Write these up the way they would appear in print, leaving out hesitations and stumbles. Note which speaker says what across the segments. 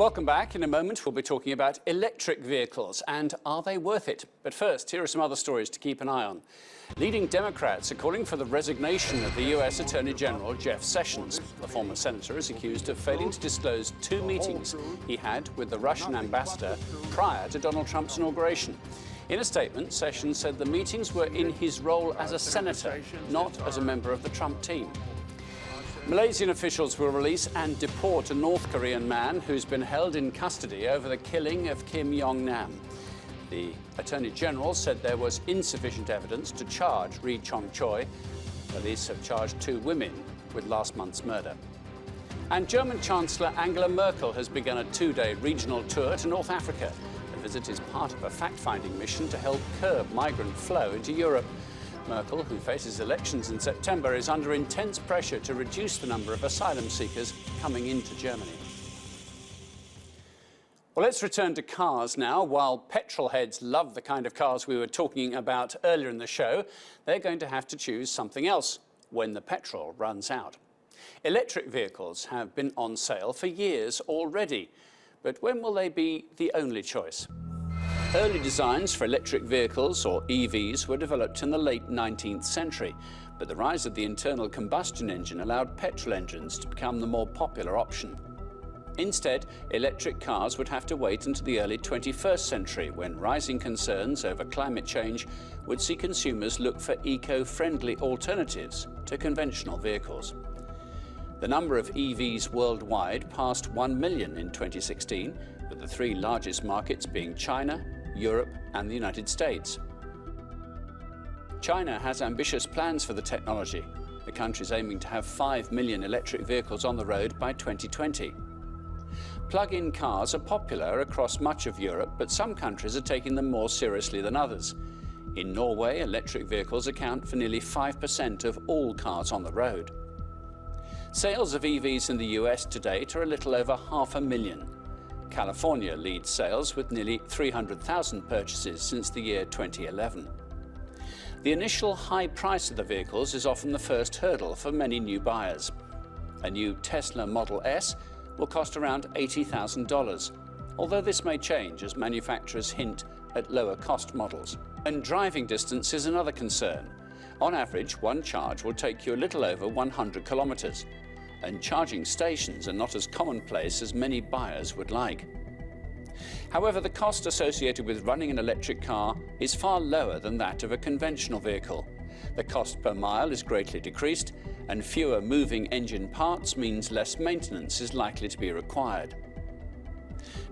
Speaker 1: Welcome back. In a moment, we'll be talking about electric vehicles and are they worth it? But first, here are some other stories to keep an eye on. Leading Democrats are calling for the resignation of the US Attorney General Jeff Sessions. The former senator is accused of failing to disclose 2 meetings he had with the Russian ambassador prior to Donald Trump's inauguration. In a statement, Sessions said the meetings were in his role as a senator, not as a member of the Trump team. Malaysian officials will release and deport a North Korean man who's been held in custody over the killing of Kim Jong-nam. The Attorney General said there was insufficient evidence to charge Ri Chong-choi. Police have charged 2 women with last month's murder. And German Chancellor Angela Merkel has begun a 2-day regional tour to North Africa. The visit is part of a fact-finding mission to help curb migrant flow into Europe. Merkel, who faces elections in September, is under intense pressure to reduce the number of asylum seekers coming into Germany. Well, let's return to cars now. While petrol heads love the kind of cars we were talking about earlier in the show, they're going to have to choose something else when the petrol runs out. Electric vehicles have been on sale for years already, but when will they be the only choice? Early designs for electric vehicles, or EVs, were developed in the late 19th century, but the rise of the internal combustion engine allowed petrol engines to become the more popular option. Instead, electric cars would have to wait until the early 21st century, when rising concerns over climate change would see consumers look for eco-friendly alternatives to conventional vehicles. The number of EVs worldwide passed 1 million in 2016, with the 3 largest markets being China, Europe and the United States. China has ambitious plans for the technology. The country is aiming to have 5 million electric vehicles on the road by 2020. Plug-in cars are popular across much of Europe, but some countries are taking them more seriously than others. In Norway, electric vehicles account for nearly 5% of all cars on the road. Sales of EVs in the US to date are a little over 500,000. California leads sales with nearly 300,000 purchases since the year 2011. The initial high price of the vehicles is often the first hurdle for many new buyers. A new Tesla Model S will cost around $80,000, although this may change as manufacturers hint at lower cost models. And driving distance is another concern. On average, one charge will take you a little over 100 kilometers. And charging stations are not as commonplace as many buyers would like. However, the cost associated with running an electric car is far lower than that of a conventional vehicle. The cost per mile is greatly decreased, and fewer moving engine parts means less maintenance is likely to be required.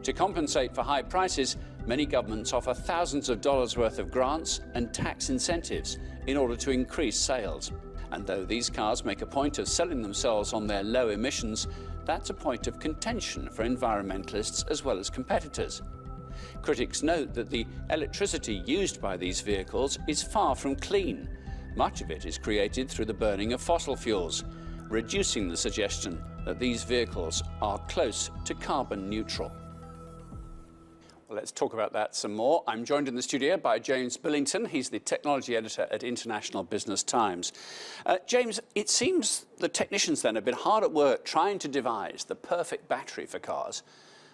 Speaker 1: To compensate for high prices, many governments offer thousands of dollars worth of grants and tax incentives in order to increase sales. And though these cars make a point of selling themselves on their low emissions, that's a point of contention for environmentalists as well as competitors. Critics note that the electricity used by these vehicles is far from clean. Much of it is created through the burning of fossil fuels, reducing the suggestion that these vehicles are close to carbon neutral. Well, let's talk about that some more. I'm joined in the studio by James Billington. He's the technology editor at International Business Times. James, it seems the technicians then have been hard at work trying to devise the perfect battery for cars.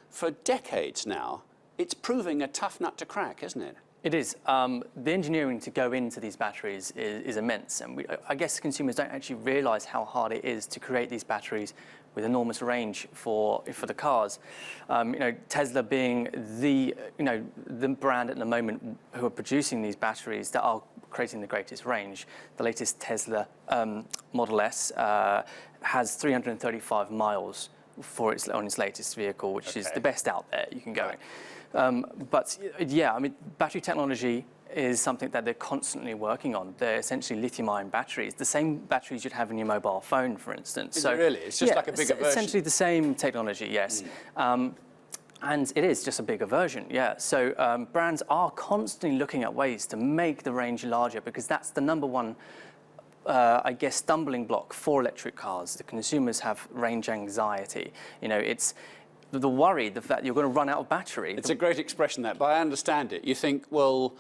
Speaker 1: For decades now, it's proving a tough nut to crack, isn't it?
Speaker 2: It is. The engineering to go into these batteries is immense, and I guess consumers don't actually realise how hard it is to create these batteries with enormous range for the cars. Tesla being the brand at the moment who are producing these batteries that are creating the greatest range. The latest Tesla Model S has 335 miles on its latest vehicle, which is the best out there you can go in. But yeah, I mean, battery technology is something that they're constantly working on. They're essentially lithium-ion batteries, the same batteries you'd have in your mobile phone, for instance.
Speaker 1: Is it really? It's just like a bigger version?
Speaker 2: Essentially the same technology, yes. And it is just a bigger version, yeah. So brands are constantly looking at ways to make the range larger, because that's the number one, I guess, stumbling block for electric cars. The consumers have range anxiety. It's the worry, the fact you're going to run out of battery.
Speaker 1: It's a great expression, that, but I understand it. You think, well,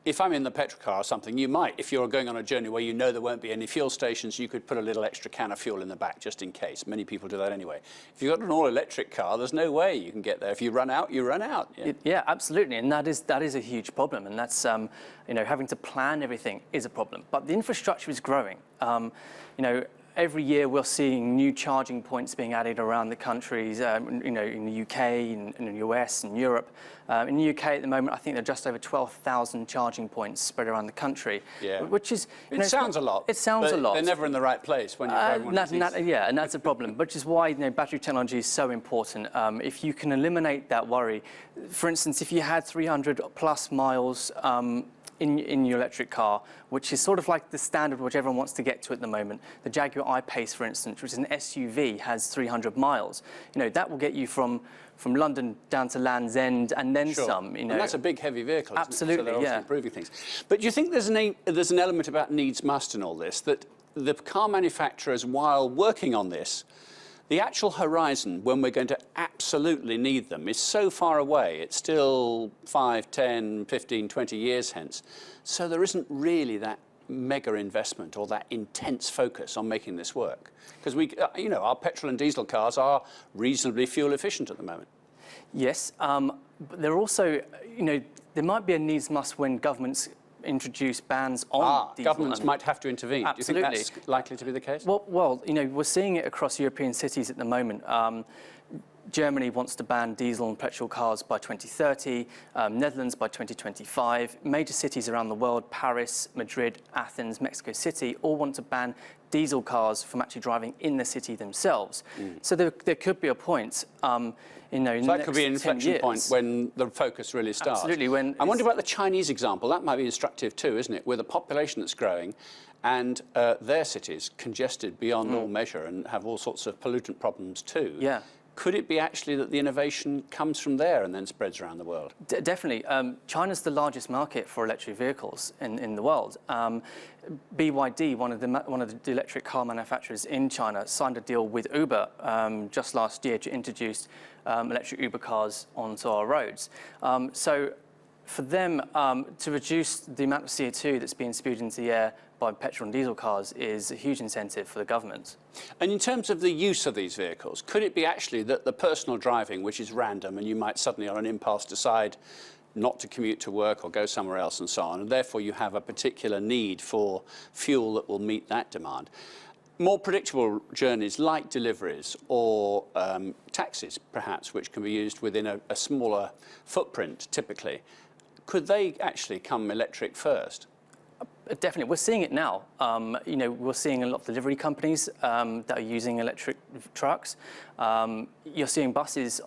Speaker 1: if I'm in the petrol car or something, you might, if you're going on a journey where you know there won't be any fuel stations, you could put a little extra can of fuel in the back just in case. Many people do that anyway. If you've got an all-electric car, there's no way you can get there. If you run out, you run out. Yeah,
Speaker 2: Yeah, absolutely, and that is a huge problem, and that's having to plan everything is a problem. But the infrastructure is growing. Every year we're seeing new charging points being added around the countries, in the UK, in the US, and Europe. In the UK at the moment, I think there are just over 12,000 charging points spread around the country.
Speaker 1: Yeah.
Speaker 2: Which is...
Speaker 1: It sounds a lot.
Speaker 2: It sounds a lot.
Speaker 1: They're never in the right place when everyone
Speaker 2: yeah, and that's a problem, which is why battery technology is so important. If you can eliminate that worry, for instance, if you had 300 plus miles in your electric car, which is sort of like the standard which everyone wants to get to at the moment. The Jaguar I-Pace, for instance, which is an SUV, has 300 miles. That will get you from London down to Land's End and then some.
Speaker 1: And that's a big, heavy vehicle, isn't
Speaker 2: absolutely,
Speaker 1: it? So they're obviously improving things. But do you think there's an element about needs must in all this, that the car manufacturers, while working on this, the actual horizon when we're going to absolutely need them is so far away. It's still 5, 10, 15, 20 years hence. So there isn't really that mega investment or that intense focus on making this work. Because our petrol and diesel cars are reasonably fuel efficient at the moment.
Speaker 2: Yes, but there also, there might be a needs must when governments introduce bans on diesel.
Speaker 1: Governments might have to intervene.
Speaker 2: Absolutely.
Speaker 1: Do you think that's likely to be the case?
Speaker 2: Well, we're seeing it across European cities at the moment. Germany wants to ban diesel and petrol cars by 2030, Netherlands by 2025. Major cities around the world, Paris, Madrid, Athens, Mexico City, all want to ban diesel cars from actually driving in the city themselves. So there could be a point, so
Speaker 1: that could be an inflection point when the focus really starts.
Speaker 2: Absolutely.
Speaker 1: I wonder about the Chinese example. That might be instructive too, isn't it? With a population that's growing and their cities congested beyond all measure and have all sorts of pollutant problems too.
Speaker 2: Yeah.
Speaker 1: Could it be actually that the innovation comes from there and then spreads around the world?
Speaker 2: Definitely. China's the largest market for electric vehicles in the world. BYD, one of the electric car manufacturers in China, signed a deal with Uber just last year to introduce electric Uber cars onto our roads. So for them to reduce the amount of CO2 that's being spewed into the air by petrol and diesel cars is a huge incentive for the government.
Speaker 1: And in terms of the use of these vehicles, could it be actually that the personal driving, which is random, and you might suddenly on an impulse decide not to commute to work or go somewhere else and so on, and therefore you have a particular need for fuel that will meet that demand? More predictable journeys like deliveries or taxis, perhaps, which can be used within a smaller footprint typically, could they actually come electric first?
Speaker 2: Definitely, we're seeing it now. We're seeing a lot of delivery companies that are using electric trucks. You're seeing buses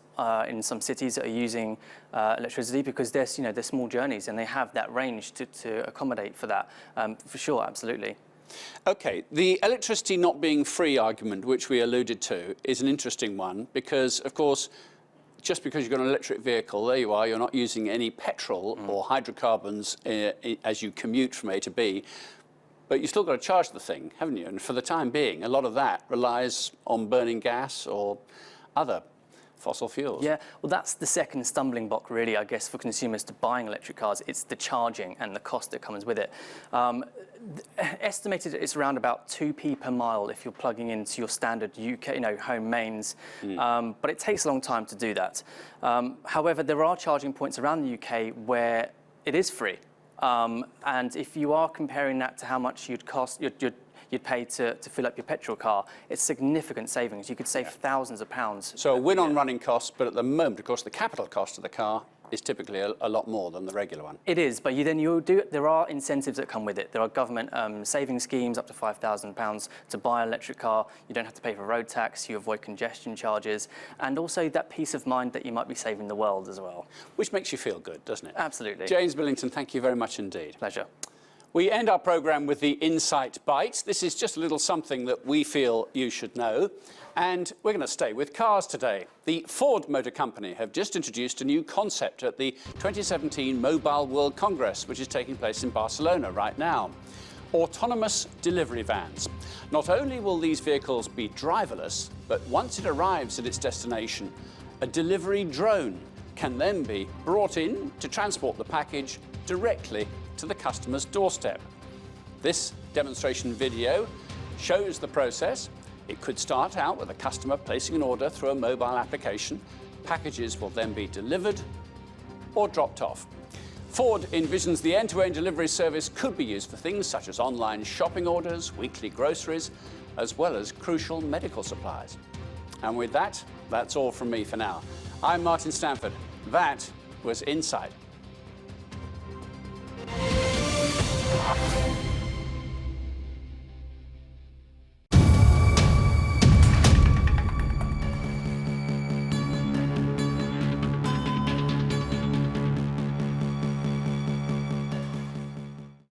Speaker 2: in some cities that are using electricity because they're small journeys and they have that range to accommodate for that. For sure, absolutely.
Speaker 1: OK, the electricity not being free argument, which we alluded to, is an interesting one because, of course, just because you've got an electric vehicle, there you are, you're not using any petrol or hydrocarbons as you commute from A to B, but you've still got to charge the thing, haven't you? And for the time being, a lot of that relies on burning gas or other fossil fuels.
Speaker 2: Yeah, well, that's the second stumbling block, really, I guess, for consumers to buying electric cars. It's the charging and the cost that comes with it. Estimated it's around about 2p per mile if you're plugging into your standard UK, home mains, but it takes a long time to do that. However, there are charging points around the UK where it is free, and if you are comparing that to how much you'd pay to fill up your petrol car, it's significant savings. You could save thousands of pounds.
Speaker 1: So a win on running costs, but at the moment, of course, the capital cost of the car is typically a lot more than the regular one.
Speaker 2: It is, but there are incentives that come with it. There are government saving schemes up to £5,000 to buy an electric car. You don't have to pay for road tax, you avoid congestion charges, and also that peace of mind that you might be saving the world as well.
Speaker 1: Which makes you feel good, doesn't it?
Speaker 2: Absolutely.
Speaker 1: James Billington, thank you very much indeed.
Speaker 2: Pleasure.
Speaker 1: We end our programme with the Insight Bite. This is just a little something that we feel you should know. And we're going to stay with cars today. The Ford Motor Company have just introduced a new concept at the 2017 Mobile World Congress, which is taking place in Barcelona right now. Autonomous delivery vans. Not only will these vehicles be driverless, but once it arrives at its destination, a delivery drone can then be brought in to transport the package directly to the customer's doorstep. This demonstration video shows the process. It could start out with a customer placing an order through a mobile application. Packages will then be delivered or dropped off. Ford envisions the end-to-end delivery service could be used for things such as online shopping orders, weekly groceries, as well as crucial medical supplies. And with that, that's all from me for now. I'm Martin Stanford. That was Inside.